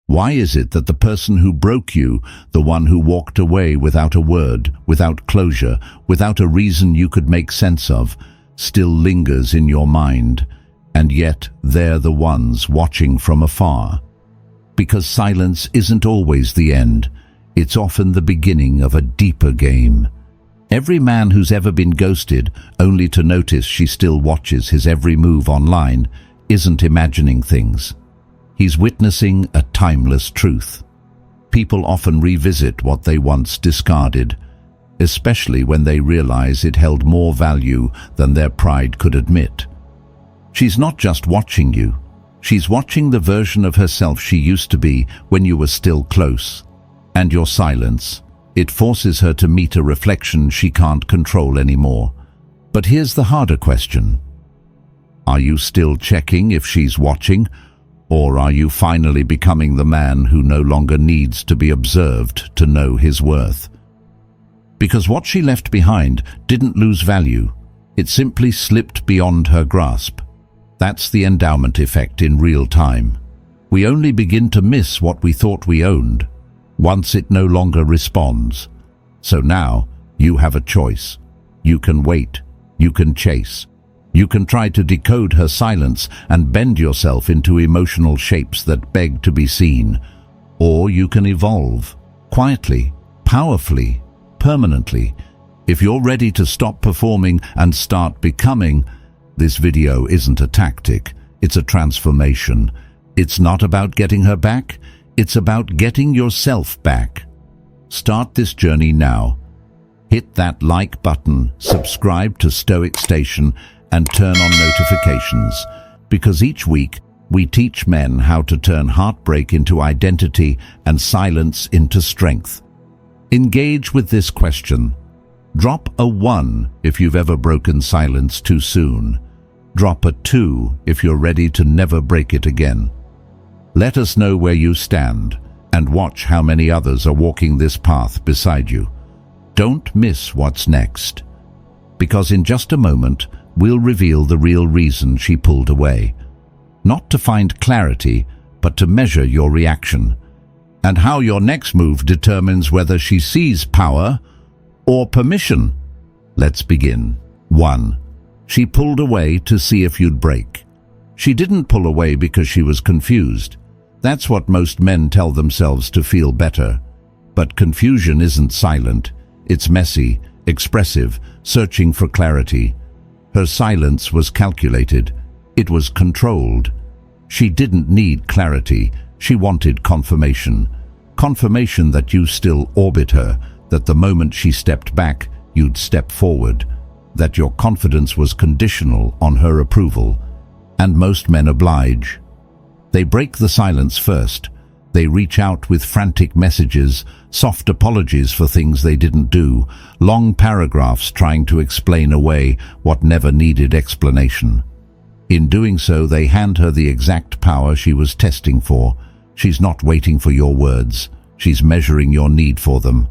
Why is it that the person who broke you, the one who walked away without a word, without closure, without a reason you could make sense of, still lingers in your mind, and yet they're the ones watching from afar? Because silence isn't always the end. It's often the beginning of a deeper game. Every man who's ever been ghosted, only to notice she still watches his every move online, isn't imagining things. He's witnessing a timeless truth. People often revisit what they once discarded, especially when they realize it held more value than their pride could admit. She's not just watching you. She's watching the version of herself she used to be when you were still close. And your silence, it forces her to meet a reflection she can't control anymore. But here's the harder question. Are you still checking if she's watching? Or are you finally becoming the man who no longer needs to be observed to know his worth? Because what she left behind didn't lose value. It simply slipped beyond her grasp. That's the endowment effect in real time. We only begin to miss what we thought we owned once it no longer responds. So now you have a choice. You can wait. You can chase. You can try to decode her silence and bend yourself into emotional shapes that beg to be seen. Or you can evolve, quietly, powerfully, permanently. If you're ready to stop performing and start becoming, this video isn't a tactic, it's a transformation. It's not about getting her back, it's about getting yourself back. Start this journey now. Hit that like button, subscribe to Stoic Station, and turn on notifications, because each week we teach men how to turn heartbreak into identity and silence into strength. Engage with this question. Drop a 1 if you've ever broken silence too soon. Drop a 2 if you're ready to never break it again. Let us know where you stand and watch how many others are walking this path beside you. Don't miss what's next, because in just a moment we'll reveal the real reason she pulled away. Not to find clarity, but to measure your reaction, and how your next move determines whether she sees power or permission. Let's begin. 1. She pulled away to see if you'd break. She didn't pull away because she was confused. That's what most men tell themselves to feel better. But confusion isn't silent. It's messy, expressive, searching for clarity. Her silence was calculated. It was controlled. She didn't need clarity. She wanted confirmation. Confirmation that you still orbit her, that the moment she stepped back, you'd step forward, that your confidence was conditional on her approval. And most men oblige. They break the silence first. They reach out with frantic messages, soft apologies for things they didn't do, long paragraphs trying to explain away what never needed explanation. In doing so, they hand her the exact power she was testing for. She's not waiting for your words. She's measuring your need for them.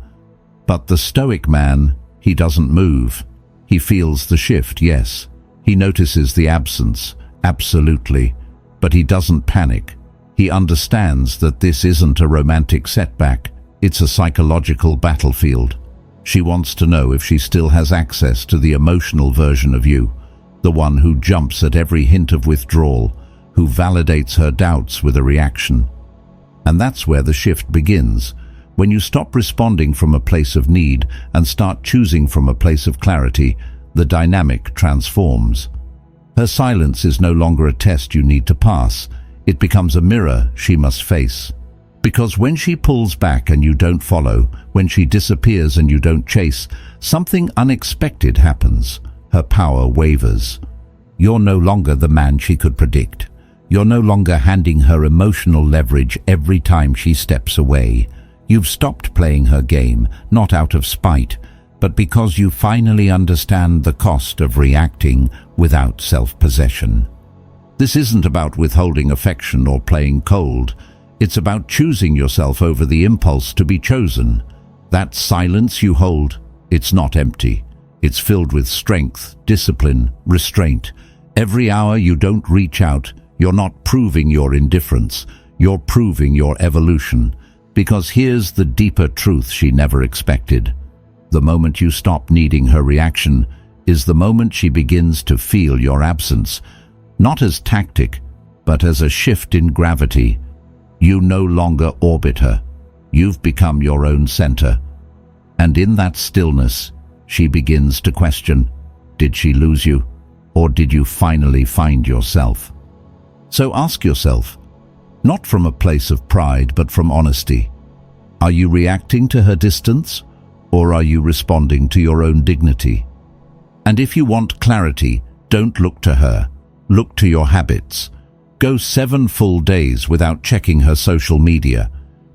But the Stoic man, he doesn't move. He feels the shift, yes. He notices the absence, absolutely. But he doesn't panic. He understands that this isn't a romantic setback. It's a psychological battlefield. She wants to know if she still has access to the emotional version of you, the one who jumps at every hint of withdrawal, who validates her doubts with a reaction. And that's where the shift begins, when you stop responding from a place of need and start choosing from a place of clarity. The dynamic transforms. Her silence is no longer a test you need to pass. It becomes a mirror she must face. Because when she pulls back and you don't follow, when she disappears and you don't chase, something unexpected happens. Her power wavers. You're no longer the man she could predict. You're no longer handing her emotional leverage every time she steps away. You've stopped playing her game, not out of spite, but because you finally understand the cost of reacting without self-possession. This isn't about withholding affection or playing cold. It's about choosing yourself over the impulse to be chosen. That silence you hold, it's not empty. It's filled with strength, discipline, restraint. Every hour you don't reach out, you're not proving your indifference. You're proving your evolution, because here's the deeper truth she never expected. The moment you stop needing her reaction is the moment she begins to feel your absence, not as tactic, but as a shift in gravity. You no longer orbit her. You've become your own center. And in that stillness, she begins to question, did she lose you, or did you finally find yourself? So ask yourself, not from a place of pride, but from honesty, are you reacting to her distance, or are you responding to your own dignity? And if you want clarity, don't look to her, look to your habits. Go 7 full days without checking her social media.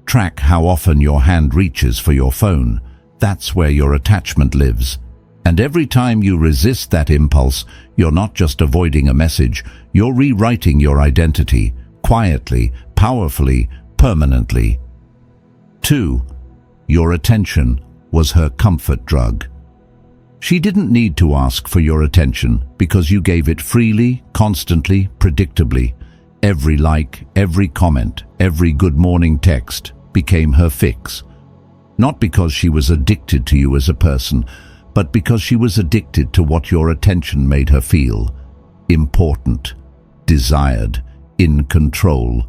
Track how often your hand reaches for your phone. That's where your attachment lives. And every time you resist that impulse, you're not just avoiding a message, you're rewriting your identity, quietly, powerfully, permanently. 2. Your attention was her comfort drug. She didn't need to ask for your attention because you gave it freely, constantly, predictably. Every like, every comment, every good morning text became her fix. Not because she was addicted to you as a person, but because she was addicted to what your attention made her feel. Important, desired, in control.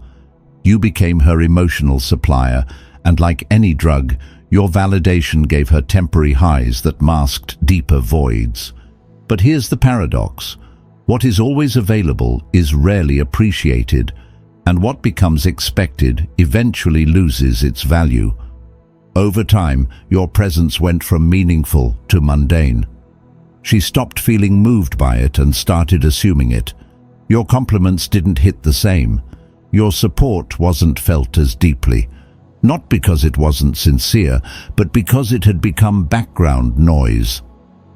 You became her emotional supplier, and like any drug, your validation gave her temporary highs that masked deeper voids. But here's the paradox. What is always available is rarely appreciated, and what becomes expected eventually loses its value. Over time, your presence went from meaningful to mundane. She stopped feeling moved by it and started assuming it. Your compliments didn't hit the same. Your support wasn't felt as deeply. Not because it wasn't sincere, but because it had become background noise.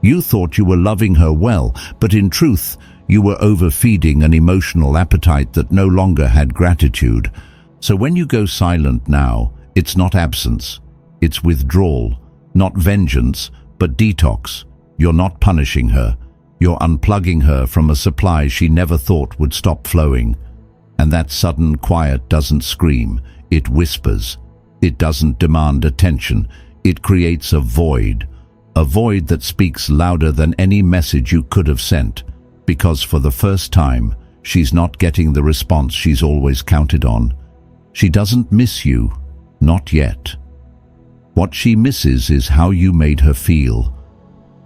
You thought you were loving her well, but in truth, you were overfeeding an emotional appetite that no longer had gratitude. So when you go silent now, it's not absence, it's withdrawal, not vengeance, but detox. You're not punishing her. You're unplugging her from a supply she never thought would stop flowing. And that sudden quiet doesn't scream, it whispers. It doesn't demand attention. It creates a void that speaks louder than any message you could have sent. Because for the first time, she's not getting the response she's always counted on. She doesn't miss you, not yet. What she misses is how you made her feel.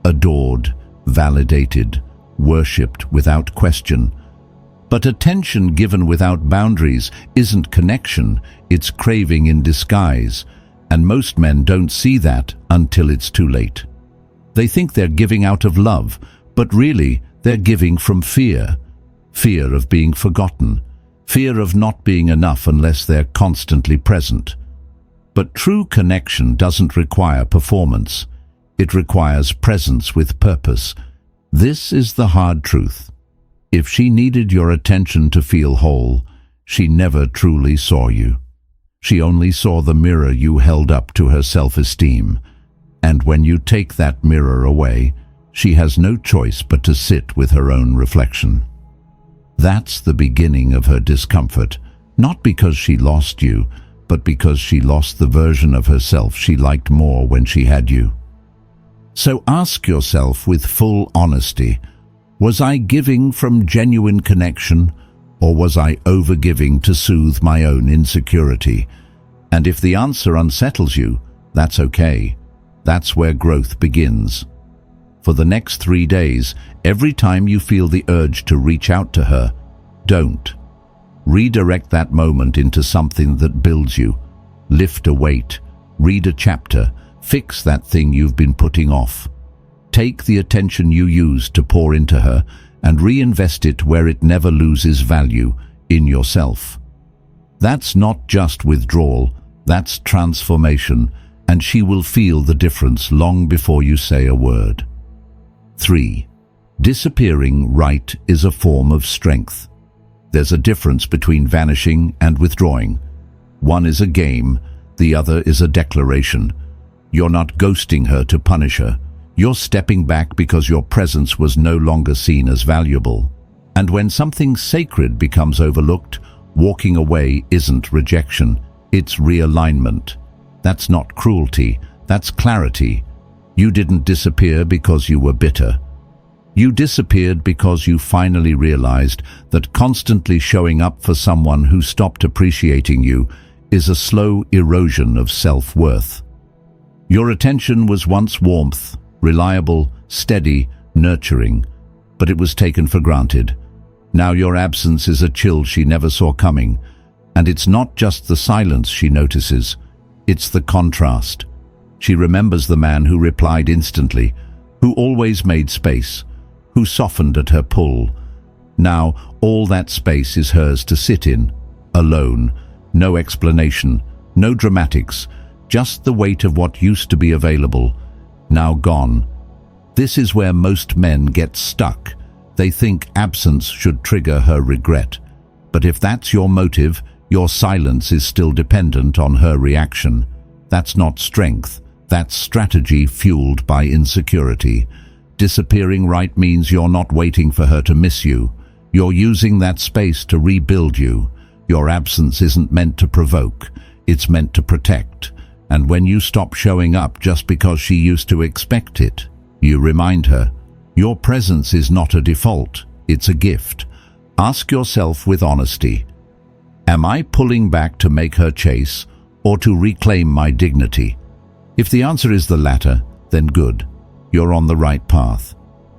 Adored, validated, worshipped without question. But attention given without boundaries isn't connection, it's craving in disguise, and most men don't see that until it's too late. They think they're giving out of love, but really, they're giving from fear. Fear of being forgotten. Fear of not being enough unless they're constantly present. But true connection doesn't require performance. It requires presence with purpose. This is the hard truth. If she needed your attention to feel whole, she never truly saw you. She only saw the mirror you held up to her self-esteem. And when you take that mirror away, she has no choice but to sit with her own reflection. That's the beginning of her discomfort, not because she lost you, but because she lost the version of herself she liked more when she had you. So ask yourself with full honesty, was I giving from genuine connection, or was I overgiving to soothe my own insecurity? And if the answer unsettles you, that's okay. That's where growth begins. For the next 3 days, every time you feel the urge to reach out to her, don't. Redirect that moment into something that builds you. Lift a weight, read a chapter, fix that thing you've been putting off. Take the attention you used to pour into her and reinvest it where it never loses value, in yourself. That's not just withdrawal, that's transformation, and she will feel the difference long before you say a word. 3. Disappearing right is a form of strength. There's a difference between vanishing and withdrawing. One is a game, the other is a declaration. You're not ghosting her to punish her. You're stepping back because your presence was no longer seen as valuable. And when something sacred becomes overlooked, Walking away isn't rejection, it's realignment. That's not cruelty, that's clarity. You didn't disappear because you were bitter. You disappeared because you finally realized that constantly showing up for someone who stopped appreciating you is a slow erosion of self-worth. Your attention was once warmth, reliable, steady, nurturing, but it was taken for granted. Now your absence is a chill she never saw coming, and it's not just the silence she notices, it's the contrast. She remembers the man who replied instantly, who always made space, who softened at her pull. Now all that space is hers to sit in, alone, no explanation, no dramatics, just the weight of what used to be available, now gone. This is where most men get stuck. They think absence should trigger her regret. But if that's your motive, your silence is still dependent on her reaction. That's not strength, that's strategy fueled by insecurity. Disappearing right means you're not waiting for her to miss you. You're using that space to rebuild you. Your absence isn't meant to provoke, it's meant to protect. And when you stop showing up just because she used to expect it, you remind her, your presence is not a default, it's a gift. Ask yourself with honesty, am I pulling back to make her chase or to reclaim my dignity? If the answer is the latter, then good. You're on the right path.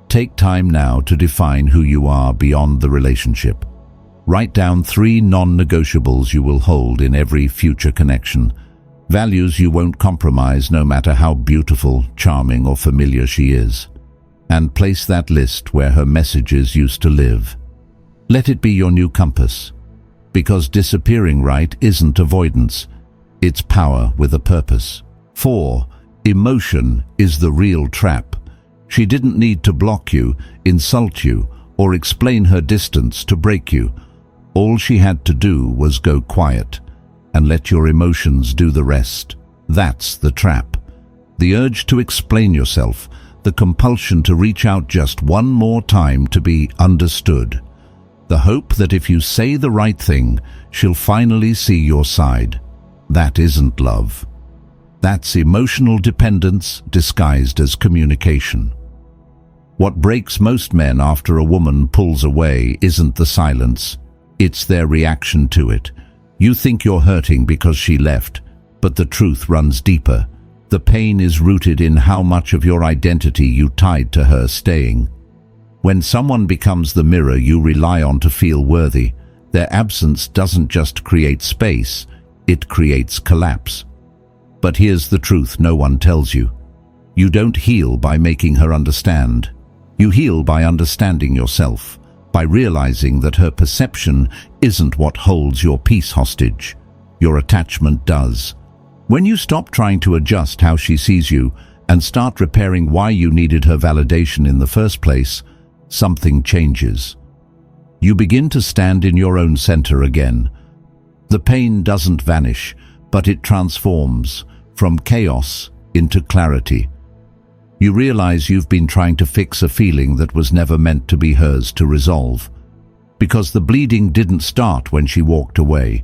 Take time now to define who you are beyond the relationship. Write down 3 non-negotiables you will hold in every future connection. Values you won't compromise no matter how beautiful, charming or familiar she is. And place that list where her messages used to live. Let it be your new compass. Because disappearing right isn't avoidance. It's power with a purpose. 4. Emotion is the real trap. She didn't need to block you, insult you, or explain her distance to break you. All she had to do was go quiet and let your emotions do the rest. That's the trap. The urge to explain yourself, the compulsion to reach out just one more time to be understood. The hope that if you say the right thing, she'll finally see your side. That isn't love. That's emotional dependence disguised as communication. What breaks most men after a woman pulls away isn't the silence, it's their reaction to it. You think you're hurting because she left, but the truth runs deeper. The pain is rooted in how much of your identity you tied to her staying. When someone becomes the mirror you rely on to feel worthy, their absence doesn't just create space, it creates collapse. But here's the truth no one tells you. You don't heal by making her understand. You heal by understanding yourself, by realizing that her perception isn't what holds your peace hostage. Your attachment does. When you stop trying to adjust how she sees you and start repairing why you needed her validation in the first place, something changes. You begin to stand in your own center again. The pain doesn't vanish, but it transforms from chaos into clarity. You realize you've been trying to fix a feeling that was never meant to be hers to resolve. Because the bleeding didn't start when she walked away.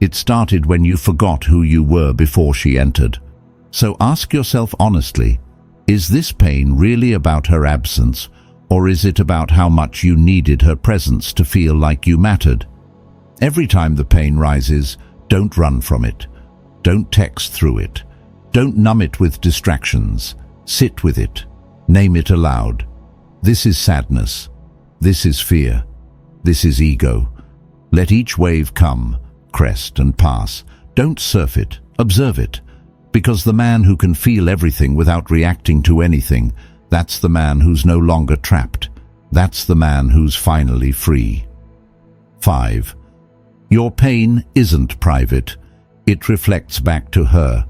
It started when you forgot who you were before she entered. So ask yourself honestly, is this pain really about her absence, or is it about how much you needed her presence to feel like you mattered? Every time the pain rises, don't run from it. Don't text through it. Don't numb it with distractions. Sit with it. Name it aloud. This is sadness. This is fear. This is ego. Let each wave come, crest and pass. Don't surf it, observe it. Because the man who can feel everything without reacting to anything, that's the man who's no longer trapped. That's the man who's finally free. 5. Your pain isn't private. It reflects back to her.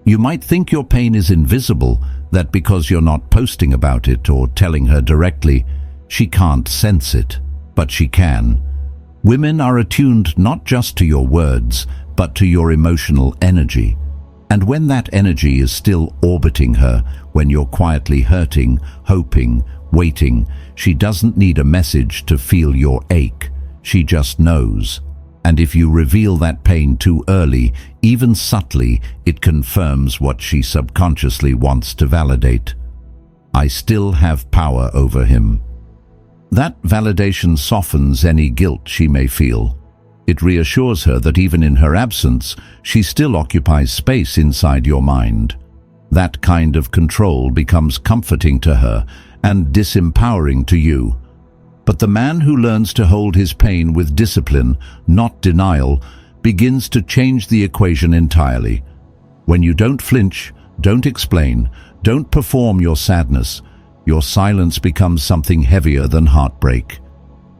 You might think your pain is invisible, that because you're not posting about it or telling her directly, she can't sense it, but she can. Women are attuned not just to your words, but to your emotional energy. And when that energy is still orbiting her, when you're quietly hurting, hoping, waiting, she doesn't need a message to feel your ache. She just knows. And if you reveal that pain too early, even subtly, it confirms what she subconsciously wants to validate. I still have power over him. That validation softens any guilt she may feel. It reassures her that even in her absence, she still occupies space inside your mind. That kind of control becomes comforting to her and disempowering to you. But the man who learns to hold his pain with discipline, not denial, begins to change the equation entirely. When you don't flinch, don't explain, don't perform your sadness, your silence becomes something heavier than heartbreak.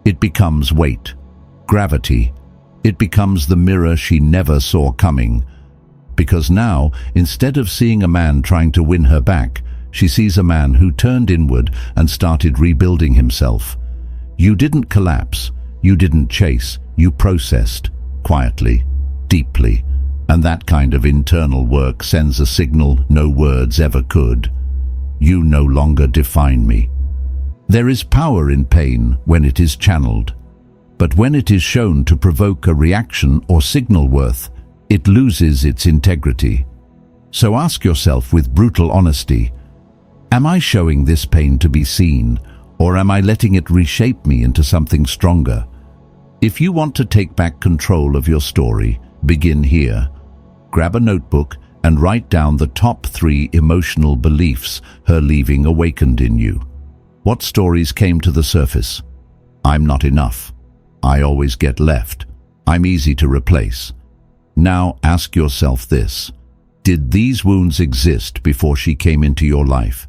It becomes weight, gravity. It becomes the mirror she never saw coming. Because now, instead of seeing a man trying to win her back, she sees a man who turned inward and started rebuilding himself. You didn't collapse, you didn't chase, you processed, quietly, deeply, and that kind of internal work sends a signal no words ever could. You no longer define me. There is power in pain when it is channeled, but when it is shown to provoke a reaction or signal worth, it loses its integrity. So ask yourself with brutal honesty, am I showing this pain to be seen, or am I letting it reshape me into something stronger? If you want to take back control of your story, begin here. Grab a notebook and write down the top 3 emotional beliefs her leaving awakened in you. What stories came to the surface? I'm not enough. I always get left. I'm easy to replace. Now ask yourself this. Did these wounds exist before she came into your life?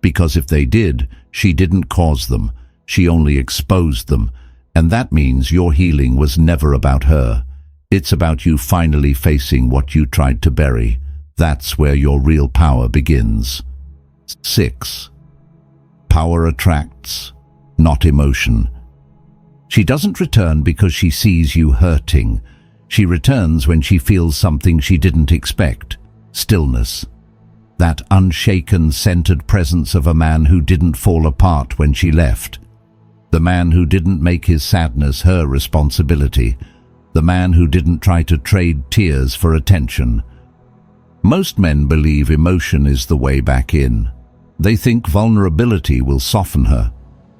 Because if they did, she didn't cause them. She only exposed them. And that means your healing was never about her. It's about you finally facing what you tried to bury. That's where your real power begins. 6. Power attracts, not emotion. She doesn't return because she sees you hurting. She returns when she feels something she didn't expect. Stillness. That unshaken, centered presence of a man who didn't fall apart when she left. The man who didn't make his sadness her responsibility. The man who didn't try to trade tears for attention. Most men believe emotion is the way back in. They think vulnerability will soften her,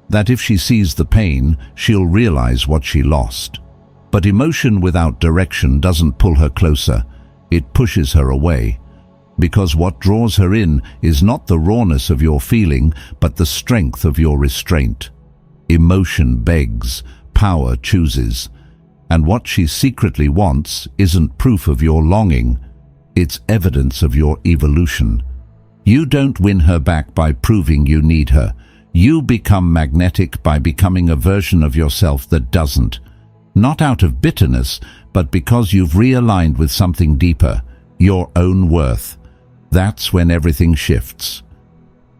that if she sees the pain, she'll realize what she lost. But emotion without direction doesn't pull her closer, it pushes her away. Because what draws her in is not the rawness of your feeling, but the strength of your restraint. Emotion begs, power chooses. And what she secretly wants isn't proof of your longing, it's evidence of your evolution. You don't win her back by proving you need her. You become magnetic by becoming a version of yourself that doesn't. Not out of bitterness, but because you've realigned with something deeper, your own worth. That's when everything shifts.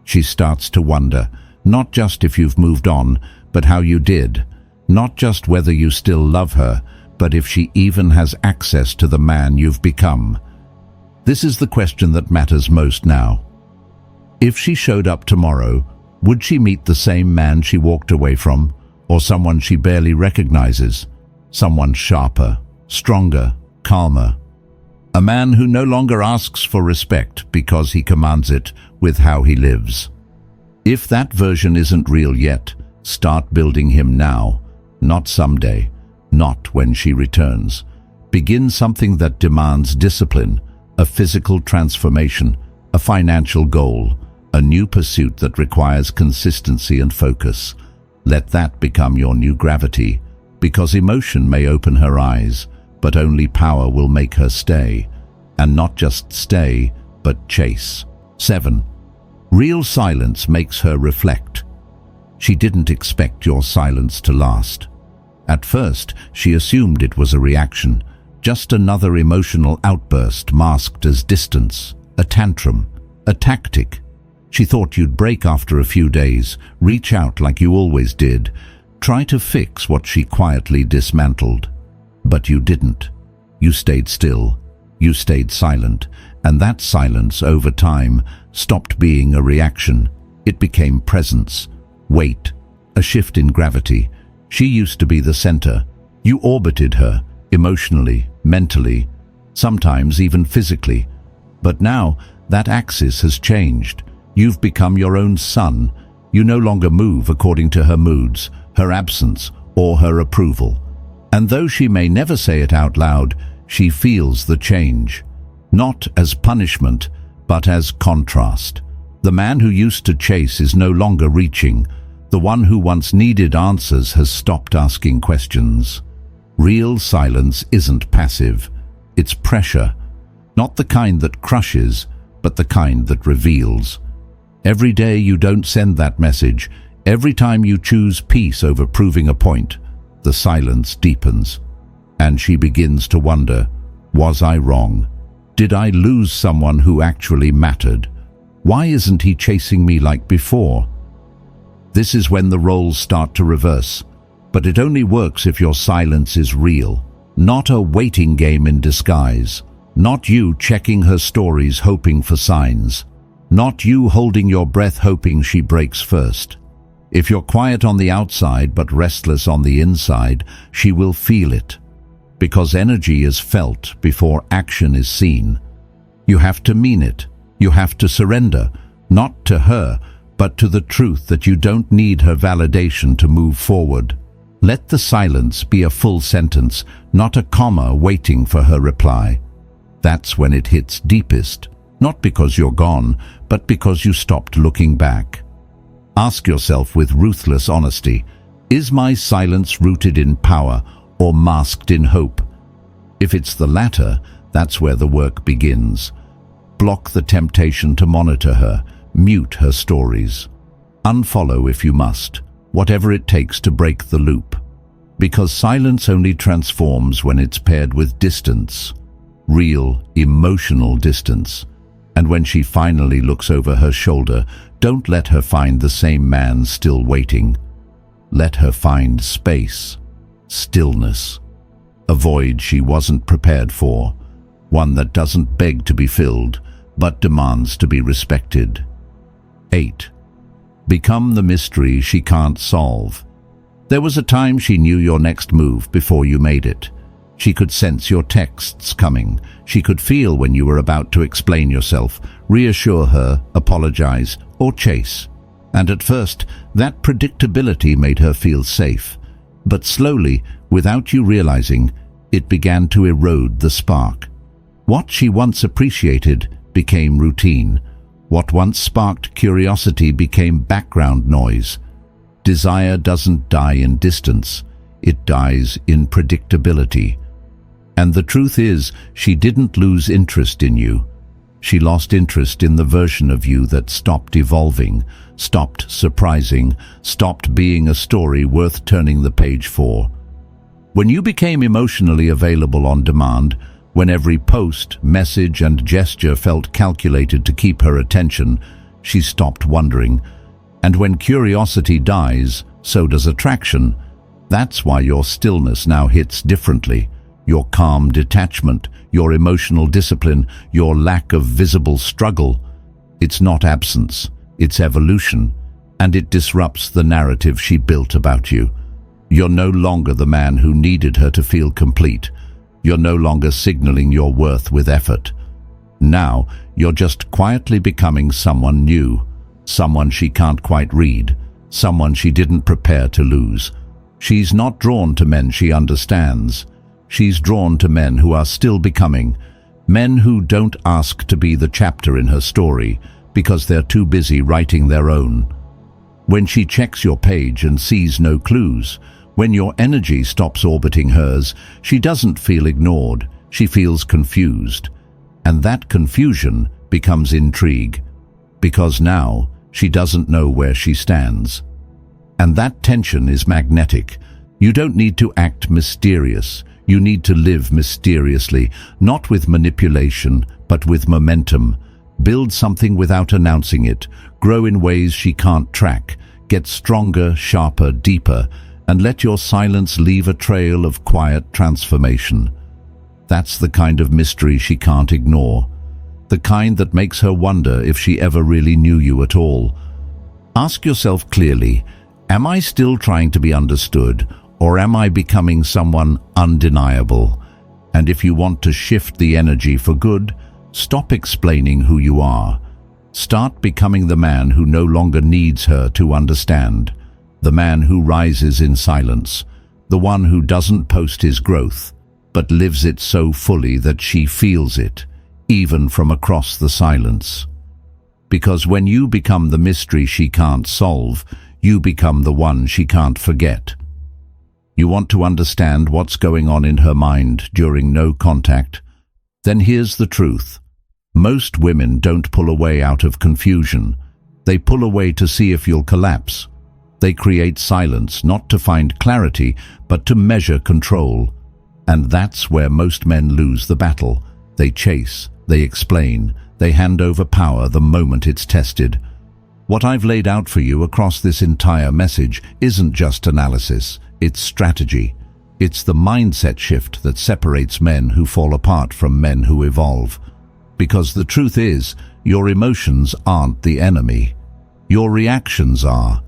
She starts to wonder, not just if you've moved on, but how you did. Not just whether you still love her, but if she even has access to the man you've become. This is the question that matters most now. If she showed up tomorrow, would she meet the same man she walked away from, or someone she barely recognizes? Someone sharper, stronger, calmer. A man who no longer asks for respect because he commands it with how he lives. If that version isn't real yet, start building him now, not someday, not when she returns. Begin something that demands discipline, a physical transformation, a financial goal, a new pursuit that requires consistency and focus. Let that become your new gravity, because emotion may open her eyes, but only power will make her stay. And not just stay, but chase. 7. Real silence makes her reflect. She didn't expect your silence to last. At first, she assumed it was a reaction, just another emotional outburst masked as distance, a tantrum, a tactic. She thought you'd break after a few days, reach out like you always did, try to fix what she quietly dismantled. But you didn't. You stayed still. You stayed silent, and that silence over time stopped being a reaction. It became presence, weight, a shift in gravity. She used to be the center. You orbited her, emotionally, mentally, sometimes even physically. But now, that axis has changed. You've become your own sun. You no longer move according to her moods, her absence, or her approval. And though she may never say it out loud, she feels the change. Not as punishment, but as contrast. The man who used to chase is no longer reaching. The one who once needed answers has stopped asking questions. Real silence isn't passive. It's pressure. Not the kind that crushes, but the kind that reveals. Every day you don't send that message, every time you choose peace over proving a point, the silence deepens. And she begins to wonder, was I wrong? Did I lose someone who actually mattered? Why isn't he chasing me like before? This is when the roles start to reverse. But it only works if your silence is real, not a waiting game in disguise. Not you checking her stories hoping for signs. Not you holding your breath hoping she breaks first. If you're quiet on the outside but restless on the inside, she will feel it. Because energy is felt before action is seen. You have to mean it. You have to surrender, not to her, but to the truth that you don't need her validation to move forward. Let the silence be a full sentence, not a comma waiting for her reply. That's when it hits deepest, not because you're gone, but because you stopped looking back. Ask yourself with ruthless honesty, is my silence rooted in power or masked in hope? If it's the latter, that's where the work begins. Block the temptation to monitor her, mute her stories. Unfollow if you must, whatever it takes to break the loop. Because silence only transforms when it's paired with distance. Real, emotional distance. And when she finally looks over her shoulder, don't let her find the same man still waiting. Let her find space, stillness, a void she wasn't prepared for, one that doesn't beg to be filled, but demands to be respected. 8. Become the mystery she can't solve. There was a time she knew your next move before you made it. She could sense your texts coming. She could feel when you were about to explain yourself, reassure her, apologize, or chase. And at first, that predictability made her feel safe. But slowly, without you realizing, it began to erode the spark. What she once appreciated became routine. What once sparked curiosity became background noise. Desire doesn't die in distance. It dies in predictability. And the truth is, she didn't lose interest in you. She lost interest in the version of you that stopped evolving, stopped surprising, stopped being a story worth turning the page for. When you became emotionally available on demand, when every post, message, and gesture felt calculated to keep her attention, she stopped wondering. And when curiosity dies, so does attraction. That's why your stillness now hits differently. Your calm detachment, your emotional discipline, your lack of visible struggle. It's not absence, it's evolution, and it disrupts the narrative she built about you. You're no longer the man who needed her to feel complete. You're no longer signaling your worth with effort. Now, you're just quietly becoming someone new, someone she can't quite read, someone she didn't prepare to lose. She's not drawn to men she understands. She's drawn to men who are still becoming, men who don't ask to be the chapter in her story because they're too busy writing their own. When she checks your page and sees no clues, when your energy stops orbiting hers, she doesn't feel ignored, she feels confused. And that confusion becomes intrigue, because now she doesn't know where she stands. And that tension is magnetic. You don't need to act mysterious. You need to live mysteriously, not with manipulation, but with momentum. Build something without announcing it. Grow in ways she can't track. Get stronger, sharper, deeper, and let your silence leave a trail of quiet transformation. That's the kind of mystery she can't ignore. The kind that makes her wonder if she ever really knew you at all. Ask yourself clearly, am I still trying to be understood, Or am I becoming someone undeniable? And if you want to shift the energy for good, stop explaining who you are. Start becoming the man who no longer needs her to understand, the man who rises in silence, the one who doesn't post his growth, but lives it so fully that she feels it, even from across the silence. Because when you become the mystery she can't solve, you become the one she can't forget. You want to understand what's going on in her mind during no contact? Then here's the truth. Most women don't pull away out of confusion. They pull away to see if you'll collapse. They create silence, not to find clarity, but to measure control. And that's where most men lose the battle. They chase, they explain, they hand over power the moment it's tested. What I've laid out for you across this entire message isn't just analysis, it's strategy. It's the mindset shift that separates men who fall apart from men who evolve. Because the truth is, your emotions aren't the enemy. Your reactions are.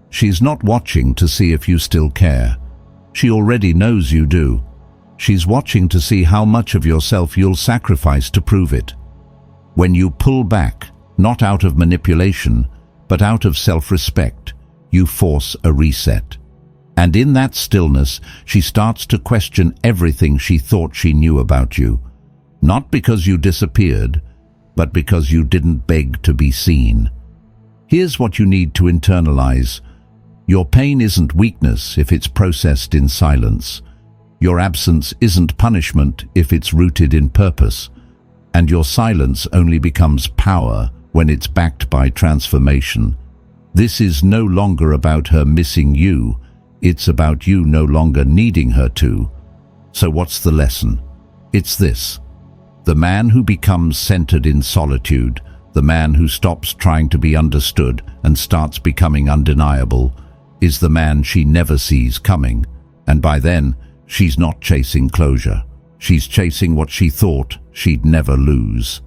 She's not watching to see if you still care. She already knows you do. She's watching to see how much of yourself you'll sacrifice to prove it. When you pull back, not out of manipulation, but out of self-respect, you force a reset. And in that stillness, she starts to question everything she thought she knew about you. Not because you disappeared, but because you didn't beg to be seen. Here's what you need to internalize. Your pain isn't weakness if it's processed in silence. Your absence isn't punishment if it's rooted in purpose. And your silence only becomes power when it's backed by transformation. This is no longer about her missing you. It's about you no longer needing her to. So what's the lesson? It's this. The man who becomes centered in solitude, the man who stops trying to be understood and starts becoming undeniable, is the man she never sees coming. And by then, she's not chasing closure. She's chasing what she thought she'd never lose.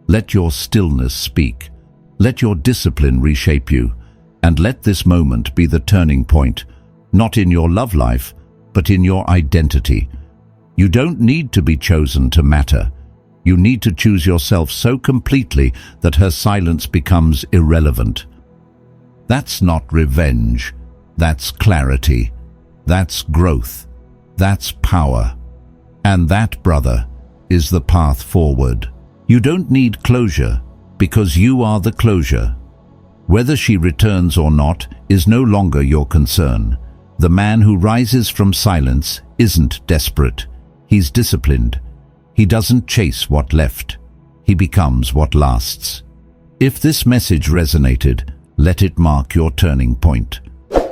Let your stillness speak. Let your discipline reshape you. And let this moment be the turning point, not in your love life, but in your identity. You don't need to be chosen to matter. You need to choose yourself so completely that her silence becomes irrelevant. That's not revenge. That's clarity. That's growth. That's power. And that, brother, is the path forward. You don't need closure, because you are the closure. Whether she returns or not is no longer your concern. The man who rises from silence isn't desperate. He's disciplined. He doesn't chase what left. He becomes what lasts. If this message resonated, let it mark your turning point.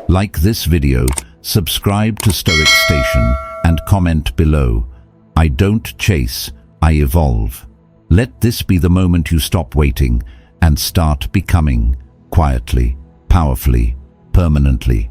Like this video, subscribe to Stoic Station, and comment below. I don't chase, I evolve. Let this be the moment you stop waiting and start becoming, quietly, powerfully, permanently.